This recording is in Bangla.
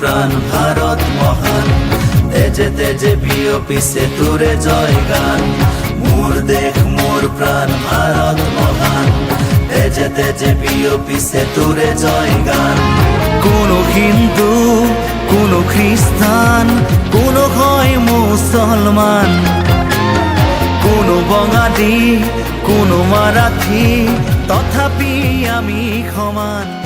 প্রাণ ভারত মহান, তেজে তেজে বিয়পিছে তোরে জয় গান। মোর দেশ মোর প্রাণ ভারত মহান, তেজে তেজে বিয়পিছে তোরে জয় গান। কোনো হিন্দু, কোনো খ্রিস্টান, কোনো হয় মুসলমান, কোনো বঙালী, কোনো মারাঠি, তথাপি আমি সমান।